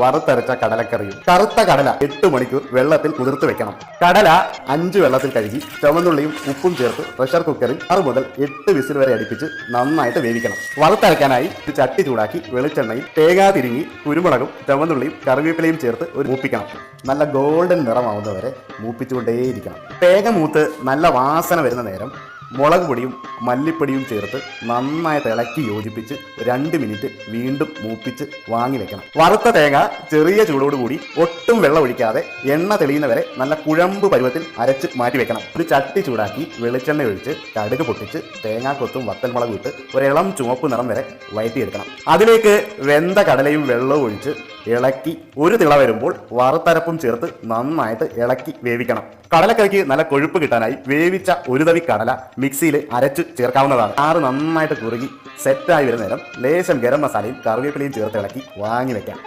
വറുത്തരച്ച കടലക്കറിയും. കറുത്ത കടല 8 മണിക്കൂർ വെള്ളത്തിൽ കുതിർത്ത് വെക്കണം. കടല 5 വെള്ളത്തിൽ കഴുകി ചുവന്നുള്ളിയും ഉപ്പും ചേർത്ത് പ്രഷർ കുക്കറിൽ 6 മുതൽ 8 വിസിൽ വരെ അടുപ്പിച്ച് നന്നായിട്ട് വേവിക്കണം. വറുത്തരയ്ക്കാനായി ഒരു ചട്ടി ചൂടാക്കി വെളിച്ചെണ്ണയിൽ തേങ്ങ തിരിങ്ങി കുരുമുളകും ചുവന്നുള്ളിയും കറിവേപ്പിലയും ചേർത്ത് ഒരു മൂപ്പിക്കണം. നല്ല ഗോൾഡൻ നിറമാവുന്നവരെ മൂപ്പിച്ചുകൊണ്ടേയിരിക്കണം. തേങ്ങ മൂത്ത് നല്ല വാസന വരുന്ന നേരം മുളക് പൊടിയും മല്ലിപ്പൊടിയും ചേർത്ത് നന്നായിട്ട് ഇളക്കി യോജിപ്പിച്ച് 2 മിനിറ്റ് വീണ്ടും മൂപ്പിച്ച് വാങ്ങി വെക്കണം. വറുത്ത തേങ്ങ ചെറിയ ചൂടോടുകൂടി ഒട്ടും വെള്ളം ഒഴിക്കാതെ എണ്ണ തെളിയുന്നവരെ നല്ല കുഴമ്പ് പരുവത്തിൽ അരച്ച് മാറ്റി വെക്കണം. ഒരു ചട്ടി ചൂടാക്കി വെളിച്ചെണ്ണ ഒഴിച്ച് കടുക് പൊട്ടിച്ച് തേങ്ങാക്കൊത്തും വത്തൽമുളകും ഇട്ട് ഒരിളം ചുവപ്പ് നിറം വരെ വഴറ്റിയെടുക്കണം. അതിലേക്ക് വെന്ത കടലയും വെള്ളവും ഒഴിച്ച് ഇളക്കി ഒരു തിള വരുമ്പോൾ വറുത്തരപ്പും ചേർത്ത് നന്നായിട്ട് ഇളക്കി വേവിക്കണം. കടലക്കറിക്ക് നല്ല കൊഴുപ്പ് കിട്ടാനായി വേവിച്ച ഒരു തവി കടല മിക്സിയിൽ അരച്ച് ചേർക്കാവുന്നതാണ്. ചാറ് നന്നായിട്ട് കുറുകി സെറ്റായി വരുന്ന നേരം ലേശം ഗരം മസാലയും കറിവേപ്പിലയും ചേർത്ത് ഇളക്കി വാങ്ങി വെക്കാം.